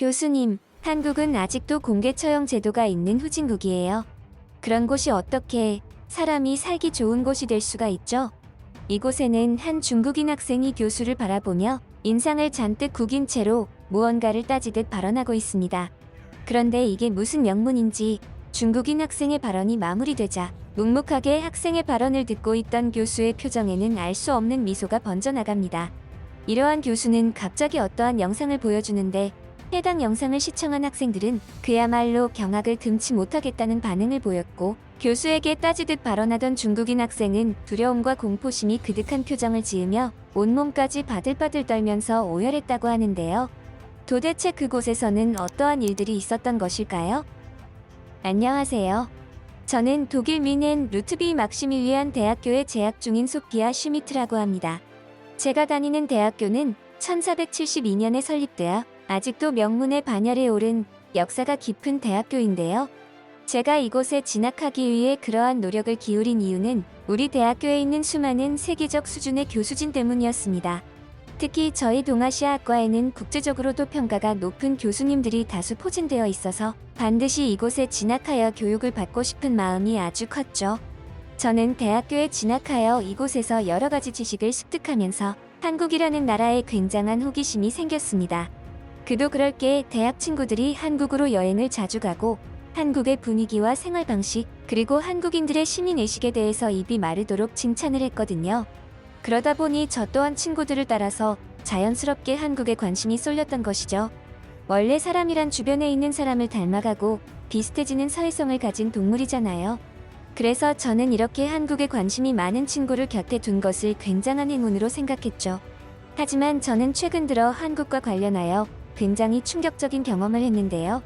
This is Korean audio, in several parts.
교수님, 한국은 아직도 공개 처형 제도가 있는 후진국이에요. 그런 곳이 어떻게 사람이 살기 좋은 곳이 될 수가 있죠? 이곳에는 한 중국인 학생이 교수를 바라보며 인상을 잔뜩 구긴 채로 무언가를 따지듯 발언하고 있습니다. 그런데 이게 무슨 영문인지 중국인 학생의 발언이 마무리되자 묵묵하게 학생의 발언을 듣고 있던 교수의 표정에는 알 수 없는 미소가 번져나갑니다. 이러한 교수는 갑자기 어떠한 영상을 보여주는데 해당 영상을 시청한 학생들은 그야말로 경악을 금치 못하겠다는 반응을 보였고, 교수에게 따지듯 발언하던 중국인 학생은 두려움과 공포심이 그득한 표정을 지으며 온몸까지 바들바들 떨면서 오열했다고 하는데요. 도대체 그곳에서는 어떠한 일들이 있었던 것일까요? 안녕하세요. 저는 독일 뮌헨 루트비 막시밀리안 대학교에 재학 중인 소피아 슈미트라고 합니다. 제가 다니는 대학교는 1472년에 설립되어 아직도 명문의 반열에 오른 역사가 깊은 대학교인데요. 제가 이곳에 진학하기 위해 그러한 노력을 기울인 이유는 우리 대학교에 있는 수많은 세계적 수준의 교수진 때문이었습니다. 특히 저희 동아시아학과에는 국제적으로도 평가가 높은 교수님들이 다수 포진되어 있어서 반드시 이곳에 진학하여 교육을 받고 싶은 마음이 아주 컸죠. 저는 대학교에 진학하여 이곳에서 여러 가지 지식을 습득하면서 한국이라는 나라에 굉장한 호기심이 생겼습니다. 그도 그럴 게 대학 친구들이 한국으로 여행을 자주 가고 한국의 분위기와 생활 방식, 그리고 한국인들의 시민의식에 대해서 입이 마르도록 칭찬을 했거든요. 그러다 보니 저 또한 친구들을 따라서 자연스럽게 한국에 관심이 쏠렸던 것이죠. 원래 사람이란 주변에 있는 사람을 닮아가고 비슷해지는 사회성을 가진 동물이잖아요. 그래서 저는 이렇게 한국에 관심이 많은 친구를 곁에 둔 것을 굉장한 행운으로 생각했죠. 하지만 저는 최근 들어 한국과 관련하여 굉장히 충격적인 경험을 했는데요.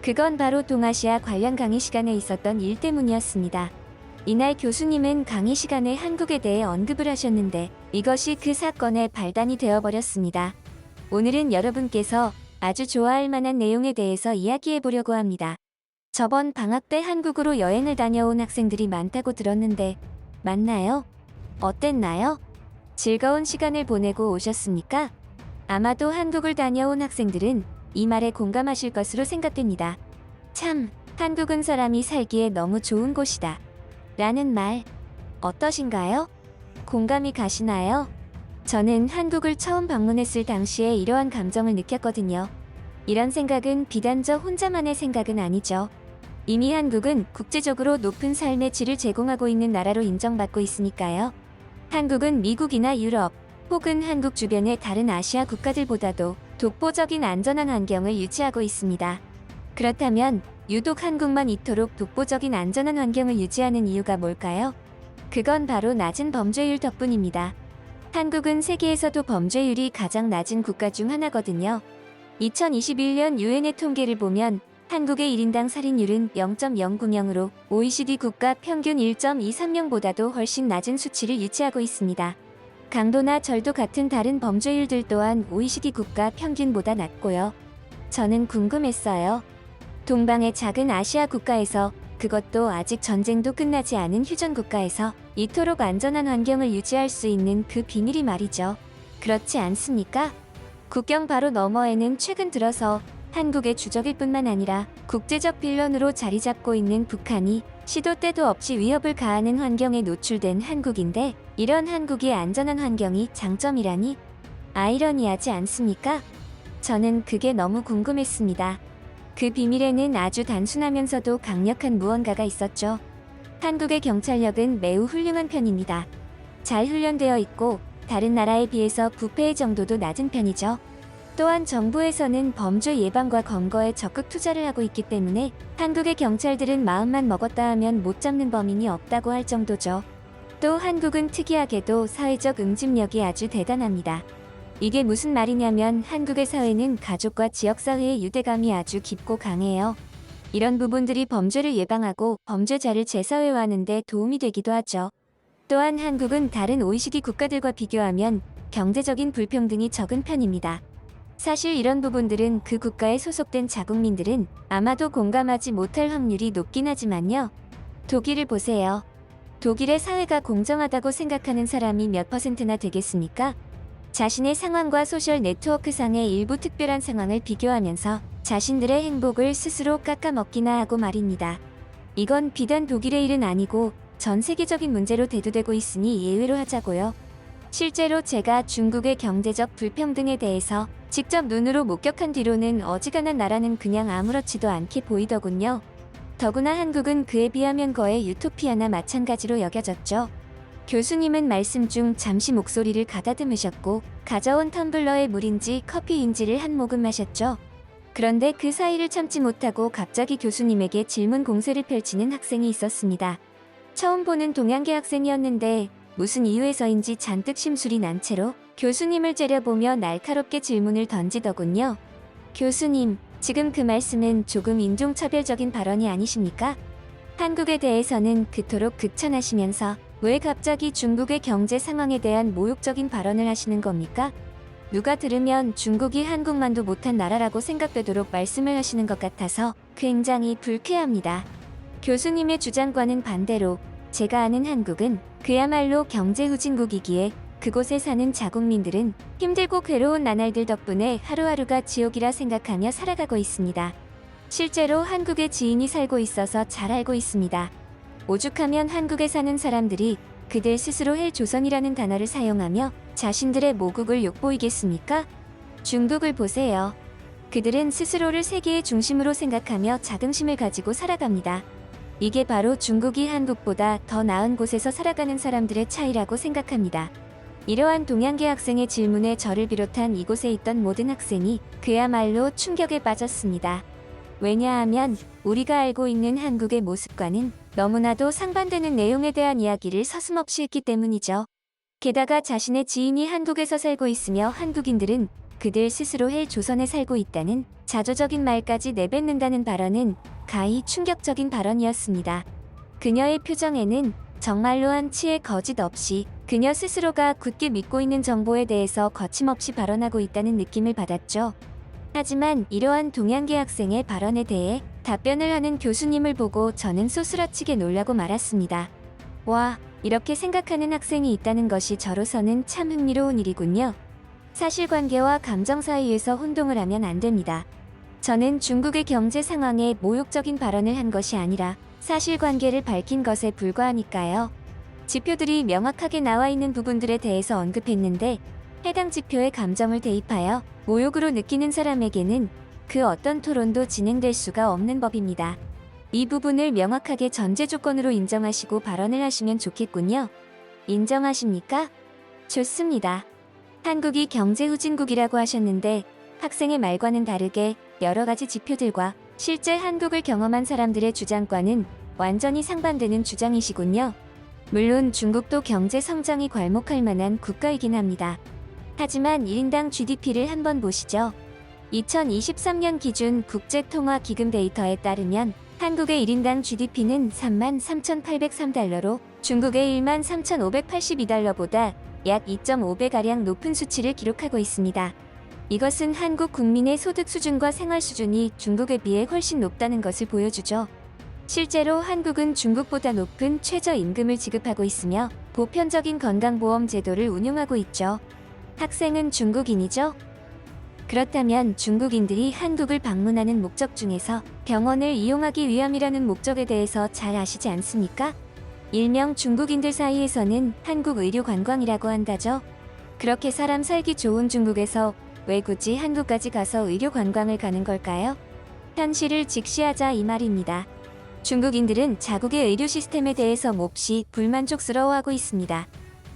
그건 바로 동아시아 관련 강의 시간에 있었던 일 때문이었습니다. 이날 교수님은 강의 시간에 한국에 대해 언급을 하셨는데 이것이 그 사건의 발단이 되어버렸습니다. 오늘은 여러분께서 아주 좋아할 만한 내용에 대해서 이야기해 보려고 합니다. 저번 방학 때 한국으로 여행을 다녀온 학생들이 많다고 들었는데 맞나요? 어땠나요? 즐거운 시간을 보내고 오셨습니까? 아마도 한국을 다녀온 학생들은 이 말에 공감하실 것으로 생각됩니다. 참, 한국은 사람이 살기에 너무 좋은 곳이다. 라는 말, 어떠신가요? 공감이 가시나요? 저는 한국을 처음 방문했을 당시에 이러한 감정을 느꼈거든요. 이런 생각은 비단 저 혼자만의 생각은 아니죠. 이미 한국은 국제적으로 높은 삶의 질을 제공하고 있는 나라로 인정받고 있으니까요. 한국은 미국이나 유럽, 혹은 한국 주변의 다른 아시아 국가들보다도 독보적인 안전한 환경을 유지하고 있습니다. 그렇다면 유독 한국만 이토록 독보적인 안전한 환경을 유지하는 이유가 뭘까요? 그건 바로 낮은 범죄율 덕분입니다. 한국은 세계에서도 범죄율이 가장 낮은 국가 중 하나거든요. 2021년 유엔의 통계를 보면 한국의 1인당 살인율은 0.090으로 OECD 국가 평균 1.230보다도 훨씬 낮은 수치를 유지하고 있습니다. 강도나 절도 같은 다른 범죄율들 또한 OECD 국가 평균보다 낮고요. 저는 궁금했어요. 동방의 작은 아시아 국가에서, 그것도 아직 전쟁도 끝나지 않은 휴전 국가에서 이토록 안전한 환경을 유지할 수 있는 그 비밀이 말이죠. 그렇지 않습니까? 국경 바로 너머에는 최근 들어서 한국의 주적일 뿐만 아니라 국제적 빌런으로 자리 잡고 있는 북한이 시도 때도 없이 위협을 가하는 환경에 노출된 한국인데, 이런 한국이 안전한 환경이 장점이라니 아이러니하지 않습니까? 저는 그게 너무 궁금했습니다. 그 비밀에는 아주 단순하면서도 강력한 무언가가 있었죠. 한국의 경찰력은 매우 훌륭한 편입니다. 잘 훈련되어 있고 다른 나라에 비해서 부패의 정도도 낮은 편이죠. 또한 정부에서는 범죄 예방과 검거에 적극 투자를 하고 있기 때문에 한국의 경찰들은 마음만 먹었다 하면 못 잡는 범인이 없다고 할 정도죠. 또 한국은 특이하게도 사회적 응집력이 아주 대단합니다. 이게 무슨 말이냐면 한국의 사회는 가족과 지역사회의 유대감이 아주 깊고 강해요. 이런 부분들이 범죄를 예방하고 범죄자를 재사회화하는 데 도움이 되기도 하죠. 또한 한국은 다른 OECD 국가들과 비교하면 경제적인 불평등이 적은 편입니다. 사실 이런 부분들은 그 국가에 소속된 자국민들은 아마도 공감하지 못할 확률이 높긴 하지만요. 독일을 보세요. 독일의 사회가 공정하다고 생각하는 사람이 몇 퍼센트나 되겠습니까? 자신의 상황과 소셜 네트워크상의 일부 특별한 상황을 비교하면서 자신들의 행복을 스스로 깎아먹기나 하고 말입니다. 이건 비단 독일의 일은 아니고 전 세계적인 문제로 대두되고 있으니 예외로 하자고요. 실제로 제가 중국의 경제적 불평등에 대해서 직접 눈으로 목격한 뒤로는 어지간한 나라는 그냥 아무렇지도 않게 보이더군요. 더구나 한국은 그에 비하면 거의 유토피아나 마찬가지로 여겨졌죠. 교수님은 말씀 중 잠시 목소리를 가다듬으셨고 가져온 텀블러에 물인지 커피인지를 한 모금 마셨죠. 그런데 그 사이를 참지 못하고 갑자기 교수님에게 질문 공세를 펼치는 학생이 있었습니다. 처음 보는 동양계 학생이었는데 무슨 이유에서인지 잔뜩 심술이 난 채로 교수님을 째려보며 날카롭게 질문을 던지더군요. 교수님, 지금 그 말씀은 조금 인종차별적인 발언이 아니십니까? 한국에 대해서는 그토록 극찬하시면서 왜 갑자기 중국의 경제 상황에 대한 모욕적인 발언을 하시는 겁니까? 누가 들으면 중국이 한국만도 못한 나라라고 생각되도록 말씀을 하시는 것 같아서 굉장히 불쾌합니다. 교수님의 주장과는 반대로 제가 아는 한국은 그야말로 경제 후진국이기에 그곳에 사는 자국민들은 힘들고 괴로운 나날들 덕분에 하루하루가 지옥이라 생각하며 살아가고 있습니다. 실제로 한국에 지인이 살고 있어서 잘 알고 있습니다. 오죽하면 한국에 사는 사람들이 그들 스스로 헬조선이라는 단어를 사용하며 자신들의 모국을 욕보이겠습니까? 중국을 보세요. 그들은 스스로를 세계의 중심으로 생각하며 자긍심을 가지고 살아갑니다. 이게 바로 중국이 한국보다 더 나은 곳에서 살아가는 사람들의 차이라고 생각합니다. 이러한 동양계 학생의 질문에 저를 비롯한 이곳에 있던 모든 학생이 그야말로 충격에 빠졌습니다. 왜냐하면 우리가 알고 있는 한국의 모습과는 너무나도 상반되는 내용에 대한 이야기를 서슴없이 했기 때문이죠. 게다가 자신의 지인이 한국에서 살고 있으며 한국인들은 그들 스스로 헬조선에 살고 있다는 자조적인 말까지 내뱉는다는 발언은 가히 충격적인 발언이었습니다. 그녀의 표정에는 정말로 한치의 거짓 없이 그녀 스스로가 굳게 믿고 있는 정보에 대해서 거침없이 발언하고 있다는 느낌을 받았죠. 하지만 이러한 동양계 학생의 발언에 대해 답변을 하는 교수님을 보고 저는 소스라치게 놀라고 말았습니다. 와, 이렇게 생각하는 학생이 있다는 것이 저로서는 참 흥미로운 일이군요. 사실관계와 감정 사이에서 혼동을 하면 안 됩니다. 저는 중국의 경제 상황에 모욕적인 발언을 한 것이 아니라 사실관계를 밝힌 것에 불과하니까요. 지표들이 명확하게 나와 있는 부분들에 대해서 언급했는데 해당 지표에 감정을 대입하여 모욕으로 느끼는 사람에게는 그 어떤 토론도 진행될 수가 없는 법입니다. 이 부분을 명확하게 전제 조건으로 인정하시고 발언을 하시면 좋겠군요. 인정하십니까? 좋습니다. 한국이 경제 후진국이라고 하셨는데 학생의 말과는 다르게 여러 가지 지표들과 실제 한국을 경험한 사람들의 주장과는 완전히 상반되는 주장이시군요. 물론 중국도 경제 성장이 괄목할 만한 국가이긴 합니다. 하지만 1인당 GDP를 한번 보시죠. 2023년 기준 국제통화기금 데이터에 따르면 한국의 1인당 GDP는 33,803달러로 중국의 13,582달러보다 약 2.5배가량 높은 수치를 기록하고 있습니다. 이것은 한국 국민의 소득 수준과 생활 수준이 중국에 비해 훨씬 높다는 것을 보여주죠. 실제로 한국은 중국보다 높은 최저임금을 지급하고 있으며 보편적인 건강보험 제도를 운용하고 있죠. 학생은 중국인이죠? 그렇다면 중국인들이 한국을 방문하는 목적 중에서 병원을 이용하기 위함이라는 목적에 대해서 잘 아시지 않습니까? 일명 중국인들 사이에서는 한국 의료 관광이라고 한다죠. 그렇게 사람 살기 좋은 중국에서 왜 굳이 한국까지 가서 의료 관광을 가는 걸까요? 현실을 직시하자 이 말입니다. 중국인들은 자국의 의료 시스템에 대해서 몹시 불만족스러워하고 있습니다.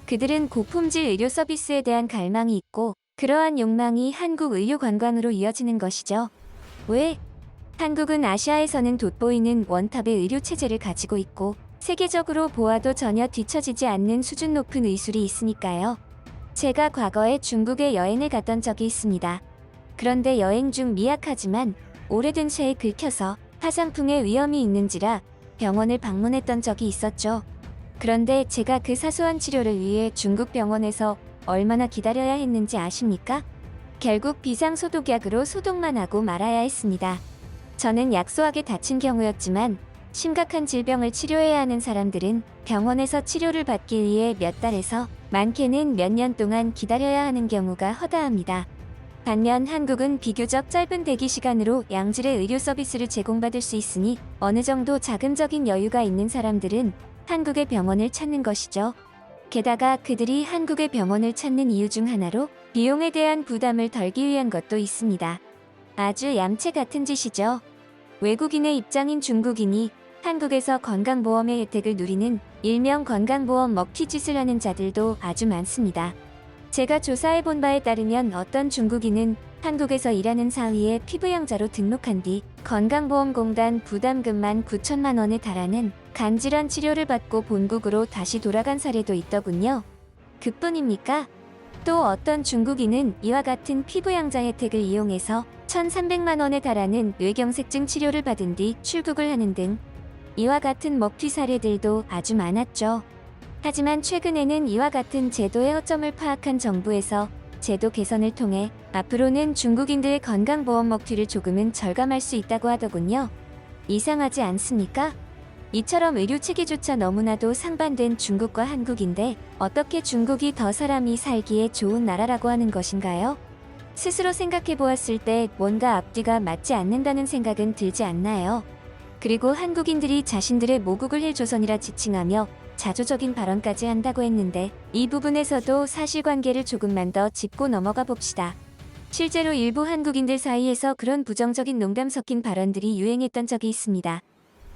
그들은 고품질 의료 서비스에 대한 갈망이 있고 그러한 욕망이 한국 의료 관광으로 이어지는 것이죠. 왜? 한국은 아시아에서는 돋보이는 원탑의 의료 체제를 가지고 있고 세계적으로 보아도 전혀 뒤처지지 않는 수준 높은 의술이 있으니까요. 제가 과거에 중국에 여행을 갔던 적이 있습니다. 그런데 여행 중 미약하지만 오래된 쇠에 긁혀서 화상풍의 위험이 있는지라 병원을 방문했던 적이 있었죠. 그런데 제가 그 사소한 치료를 위해 중국 병원에서 얼마나 기다려야 했는지 아십니까? 결국 비상소독약으로 소독만 하고 말아야 했습니다. 저는 약소하게 다친 경우였지만 심각한 질병을 치료해야 하는 사람들은 병원에서 치료를 받기 위해 몇 달에서 많게는 몇 년 동안 기다려야 하는 경우가 허다합니다. 반면 한국은 비교적 짧은 대기 시간으로 양질의 의료 서비스를 제공받을 수 있으니 어느 정도 자금적인 여유가 있는 사람들은 한국의 병원을 찾는 것이죠. 게다가 그들이 한국의 병원을 찾는 이유 중 하나로 비용에 대한 부담을 덜기 위한 것도 있습니다. 아주 얌체 같은 짓이죠. 외국인의 입장인 중국인이 한국에서 건강보험의 혜택을 누리는 일명 건강보험 먹튀짓을 하는 자들도 아주 많습니다. 제가 조사해본 바에 따르면 어떤 중국인은 한국에서 일하는 사위의 피부양자로 등록한 뒤 건강보험공단 부담금만 9천만 원에 달하는 간질환 치료를 받고 본국으로 다시 돌아간 사례도 있더군요. 그뿐입니까? 또 어떤 중국인은 이와 같은 피부양자 혜택을 이용해서 1,300만 원에 달하는 뇌경색증 치료를 받은 뒤 출국을 하는 등 이와 같은 먹튀 사례들도 아주 많았죠. 하지만 최근에는 이와 같은 제도의 허점을 파악한 정부에서 제도 개선을 통해 앞으로는 중국인들의 건강보험 먹튀를 조금은 절감할 수 있다고 하더군요. 이상하지 않습니까? 이처럼 의료 체계조차 너무나도 상반된 중국과 한국인데 어떻게 중국이 더 사람이 살기에 좋은 나라라고 하는 것인가요? 스스로 생각해 보았을 때 뭔가 앞뒤가 맞지 않는다는 생각은 들지 않나요? 그리고 한국인들이 자신들의 모국을 헬조선이라 지칭하며 자조적인 발언까지 한다고 했는데 이 부분에서도 사실관계를 조금만 더 짚고 넘어가 봅시다. 실제로 일부 한국인들 사이에서 그런 부정적인 농담 섞인 발언들이 유행했던 적이 있습니다.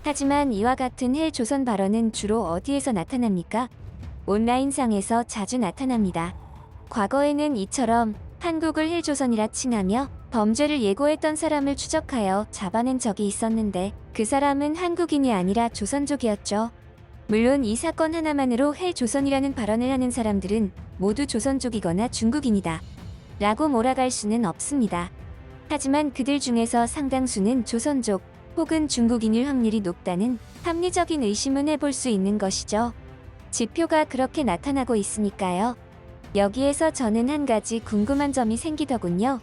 하지만 이와 같은 헬조선 발언은 주로 어디에서 나타납니까? 온라인상에서 자주 나타납니다. 과거에는 이처럼 한국을 헬조선이라 칭하며 범죄를 예고했던 사람을 추적하여 잡아낸 적이 있었는데 그 사람은 한국인이 아니라 조선족이었죠. 물론 이 사건 하나만으로 헬조선이라는 발언을 하는 사람들은 모두 조선족이거나 중국인이다 라고 몰아갈 수는 없습니다. 하지만 그들 중에서 상당수는 조선족 혹은 중국인일 확률이 높다는 합리적인 의심은 해볼 수 있는 것이죠. 지표가 그렇게 나타나고 있으니까요. 여기에서 저는 한 가지 궁금한 점이 생기더군요.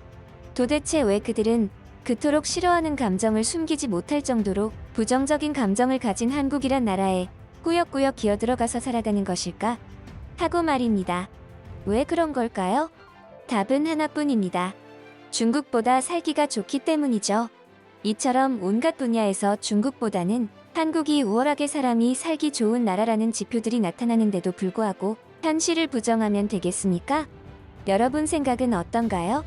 도대체 왜 그들은 그토록 싫어하는 감정을 숨기지 못할 정도로 부정적인 감정을 가진 한국이란 나라에 꾸역꾸역 기어들어가서 살아가는 것일까? 하고 말입니다. 왜 그런 걸까요? 답은 하나뿐입니다. 중국보다 살기가 좋기 때문이죠. 이처럼 온갖 분야에서 중국보다는 한국이 우월하게 사람이 살기 좋은 나라라는 지표들이 나타나는데도 불구하고 현실을 부정하면 되겠습니까? 여러분 생각은 어떤가요?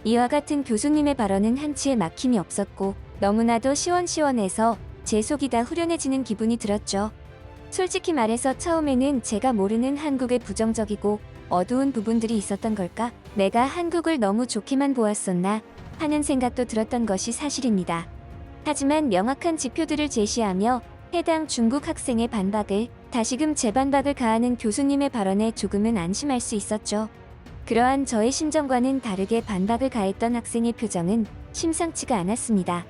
이와 같은 교수님의 발언은 한치의 막힘이 없었고 너무나도 시원시원해서 제 속이 다 후련해지는 기분이 들었죠. 솔직히 말해서 처음에는 제가 모르는 한국의 부정적이고 어두운 부분들이 있었던 걸까? 내가 한국을 너무 좋게만 보았었나? 하는 생각도 들었던 것이 사실입니다. 하지만 명확한 지표들을 제시하며 해당 중국 학생의 반박을 다시금 재반박을 가하는 교수님의 발언에 조금은 안심할 수 있었죠. 그러한 저의 심정과는 다르게 반박을 가했던 학생의 표정은 심상치가 않았습니다.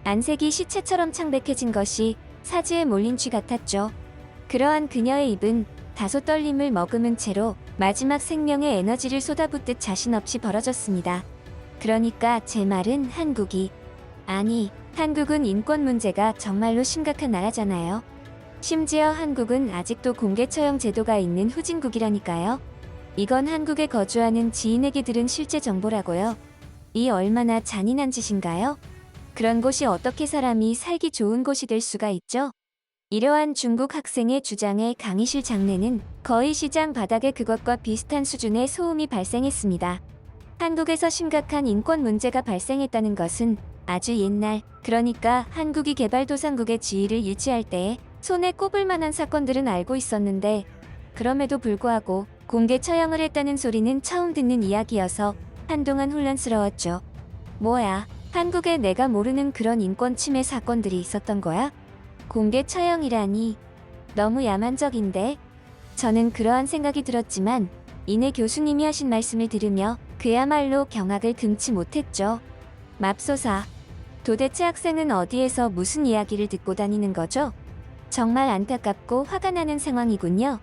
안색이 시체처럼 창백해진 것이 사지에 몰린 쥐 같았죠. 그러한 그녀의 입은 다소 떨림을 머금은 채로 마지막 생명의 에너지를 쏟아붓듯 자신없이 벌어졌습니다. 그러니까 제 말은 한국은 인권 문제가 정말로 심각한 나라잖아요. 심지어 한국은 아직도 공개 처형 제도가 있는 후진국이라니까요. 이건 한국에 거주하는 지인에게 들은 실제 정보라고요. 이 얼마나 잔인한 짓인가요? 그런 곳이 어떻게 사람이 살기 좋은 곳이 될 수가 있죠? 이러한 중국 학생의 주장에 강의실 장내는 거의 시장 바닥에 그것과 비슷한 수준의 소음이 발생했습니다. 한국에서 심각한 인권 문제가 발생했다는 것은 아주 옛날, 그러니까 한국이 개발도상국의 지위를 유지할 때에 손에 꼽을 만한 사건들은 알고 있었는데 그럼에도 불구하고 공개 처형을 했다는 소리는 처음 듣는 이야기여서 한동안 혼란스러웠죠. 뭐야, 한국에 내가 모르는 그런 인권 침해 사건들이 있었던 거야? 공개 처형이라니 너무 야만적인데? 저는 그러한 생각이 들었지만 이내 교수님이 하신 말씀을 들으며 그야말로 경악을 금치 못했죠. 맙소사. 도대체 학생은 어디에서 무슨 이야기를 듣고 다니는 거죠? 정말 안타깝고 화가 나는 상황이군요.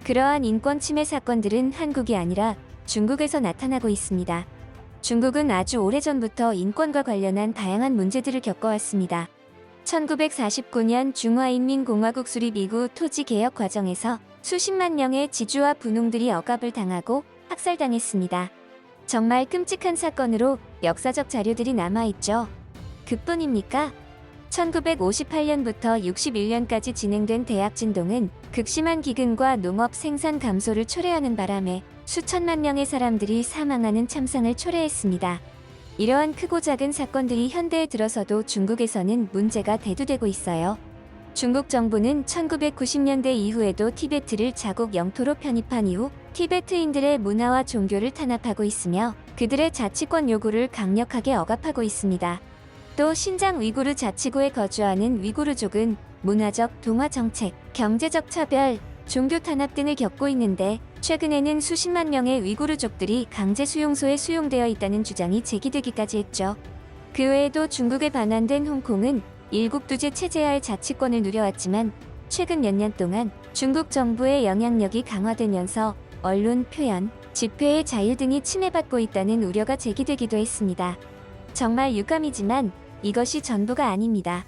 그러한 인권 침해 사건들은 한국이 아니라 중국에서 나타나고 있습니다. 중국은 아주 오래전부터 인권과 관련한 다양한 문제들을 겪어왔습니다. 1949년 중화인민공화국 수립 이후 토지개혁 과정에서 수십만 명의 지주와 분홍들이 억압을 당하고 학살당했습니다. 정말 끔찍한 사건으로 역사적 자료들이 남아있죠. 그뿐입니까? 1958년부터 61년까지 진행된 대학 진동은 극심한 기근과 농업 생산 감소를 초래하는 바람에 수천만 명의 사람들이 사망하는 참상을 초래했습니다. 이러한 크고 작은 사건들이 현대에 들어서도 중국에서는 문제가 대두되고 있어요. 중국 정부는 1990년대 이후에도 티베트를 자국 영토로 편입한 이후 티베트인들의 문화와 종교를 탄압하고 있으며 그들의 자치권 요구를 강력하게 억압하고 있습니다. 또 신장 위구르 자치구에 거주하는 위구르족은 문화적 동화 정책, 경제적 차별, 종교 탄압 등을 겪고 있는데 최근에는 수십만 명의 위구르족들이 강제 수용소에 수용되어 있다는 주장이 제기되기까지 했죠. 그 외에도 중국에 반환된 홍콩은 일국두제 체제하에 자치권을 누려왔지만 최근 몇 년 동안 중국 정부의 영향력이 강화되면서 언론, 표현, 집회의 자유 등이 침해받고 있다는 우려가 제기되기도 했습니다. 정말 유감이지만 이것이 전부가 아닙니다.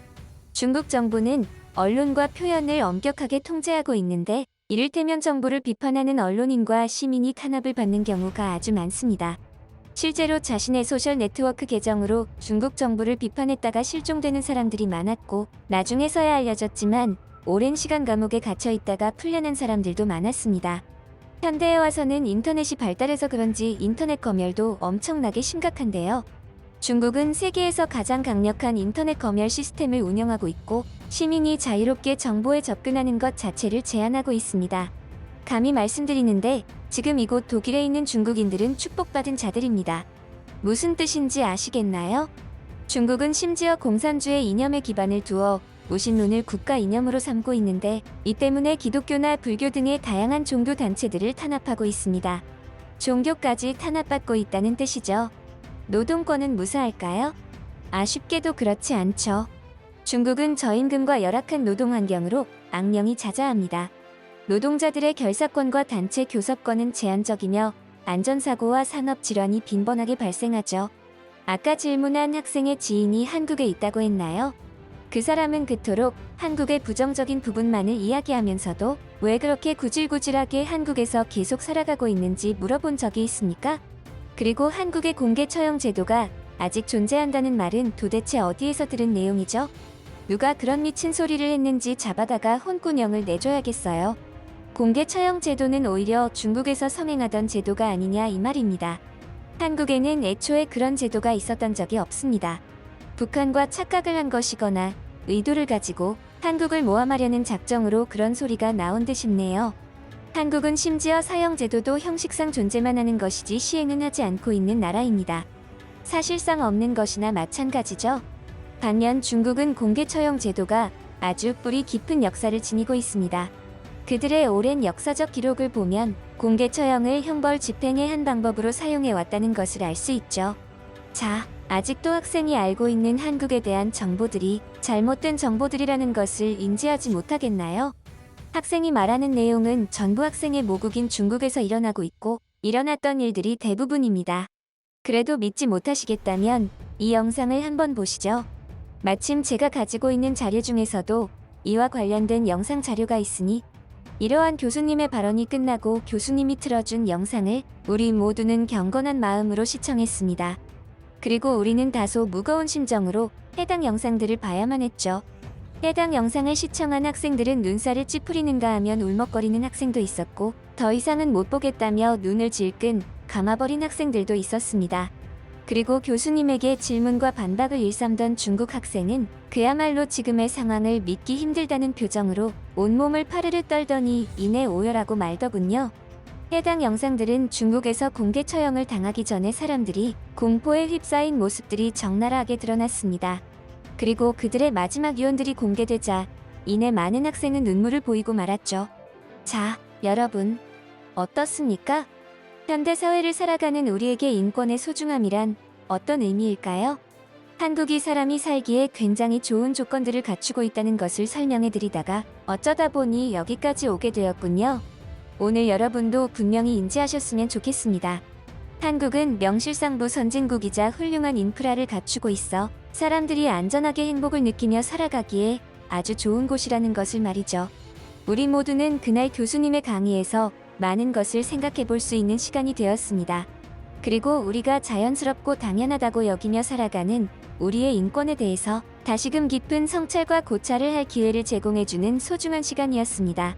중국 정부는 언론과 표현을 엄격하게 통제하고 있는데 이를테면 정부를 비판하는 언론인과 시민이 탄압을 받는 경우가 아주 많습니다. 실제로 자신의 소셜 네트워크 계정으로 중국 정부를 비판했다가 실종되는 사람들이 많았고 나중에서야 알려졌지만 오랜 시간 감옥에 갇혀 있다가 풀려난 사람들도 많았습니다. 현대에 와서는 인터넷이 발달해서 그런지 인터넷 검열도 엄청나게 심각한데요. 중국은 세계에서 가장 강력한 인터넷 검열 시스템을 운영하고 있고 시민이 자유롭게 정보에 접근하는 것 자체를 제한하고 있습니다. 감히 말씀드리는데 지금 이곳 독일에 있는 중국인들은 축복받은 자들입니다. 무슨 뜻인지 아시겠나요? 중국은 심지어 공산주의 이념에 기반을 두어 무신론을 국가 이념으로 삼고 있는데 이 때문에 기독교나 불교 등의 다양한 종교 단체들을 탄압하고 있습니다. 종교까지 탄압받고 있다는 뜻이죠. 노동권은 무사할까요? 아쉽게도 그렇지 않죠. 중국은 저임금과 열악한 노동 환경으로 악령이 자자합니다. 노동자들의 결사권과 단체 교섭권은 제한적이며 안전사고와 산업질환이 빈번하게 발생하죠. 아까 질문한 학생의 지인이 한국에 있다고 했나요? 그 사람은 그토록 한국의 부정적인 부분만을 이야기하면서도 왜 그렇게 구질구질하게 한국에서 계속 살아가고 있는지 물어본 적이 있습니까? 그리고 한국의 공개 처형 제도가 아직 존재한다는 말은 도대체 어디에서 들은 내용이죠? 누가 그런 미친 소리를 했는지 잡아다가 혼꾸녕을 내줘야겠어요. 공개 처형 제도는 오히려 중국에서 성행하던 제도가 아니냐 이 말입니다. 한국에는 애초에 그런 제도가 있었던 적이 없습니다. 북한과 착각을 한 것이거나 의도를 가지고 한국을 모함하려는 작정으로 그런 소리가 나온 듯 싶네요. 한국은 심지어 사형 제도도 형식상 존재만 하는 것이지 시행은 하지 않고 있는 나라입니다. 사실상 없는 것이나 마찬가지죠. 반면 중국은 공개 처형 제도가 아주 뿌리 깊은 역사를 지니고 있습니다. 그들의 오랜 역사적 기록을 보면 공개 처형을 형벌 집행의 한 방법으로 사용해 왔다는 것을 알 수 있죠. 자, 아직도 학생이 알고 있는 한국에 대한 정보들이 잘못된 정보들이라는 것을 인지하지 못하겠나요? 학생이 말하는 내용은 전부 학생의 모국인 중국에서 일어나고 있고 일어났던 일들이 대부분입니다. 그래도 믿지 못하시겠다면 이 영상을 한번 보시죠. 마침 제가 가지고 있는 자료 중에서도 이와 관련된 영상 자료가 있으니 이러한 교수님의 발언이 끝나고 교수님이 틀어준 영상을 우리 모두는 경건한 마음으로 시청했습니다. 그리고 우리는 다소 무거운 심정으로 해당 영상들을 봐야만 했죠. 해당 영상을 시청한 학생들은 눈살을 찌푸리는가 하면 울먹거리는 학생도 있었고 더 이상은 못 보겠다며 눈을 질끈 감아버린 학생들도 있었습니다. 그리고 교수님에게 질문과 반박을 일삼던 중국 학생은 그야말로 지금의 상황을 믿기 힘들다는 표정으로 온몸을 파르르 떨더니 이내 오열하고 말더군요. 해당 영상들은 중국에서 공개 처형을 당하기 전에 사람들이 공포에 휩싸인 모습들이 적나라하게 드러났습니다. 그리고 그들의 마지막 유언들이 공개되자 이내 많은 학생은 눈물을 보이고 말았죠. 자, 여러분, 어떻습니까? 현대 사회를 살아가는 우리에게 인권의 소중함이란 어떤 의미일까요? 한국이 사람이 살기에 굉장히 좋은 조건들을 갖추고 있다는 것을 설명해 드리다가 어쩌다 보니 여기까지 오게 되었군요. 오늘 여러분도 분명히 인지하셨으면 좋겠습니다. 한국은 명실상부 선진국이자 훌륭한 인프라를 갖추고 있어 사람들이 안전하게 행복을 느끼며 살아가기에 아주 좋은 곳이라는 것을 말이죠. 우리 모두는 그날 교수님의 강의에서 많은 것을 생각해 볼 수 있는 시간이 되었습니다. 그리고 우리가 자연스럽고 당연하다고 여기며 살아가는 우리의 인권에 대해서 다시금 깊은 성찰과 고찰을 할 기회를 제공해주는 소중한 시간이었습니다.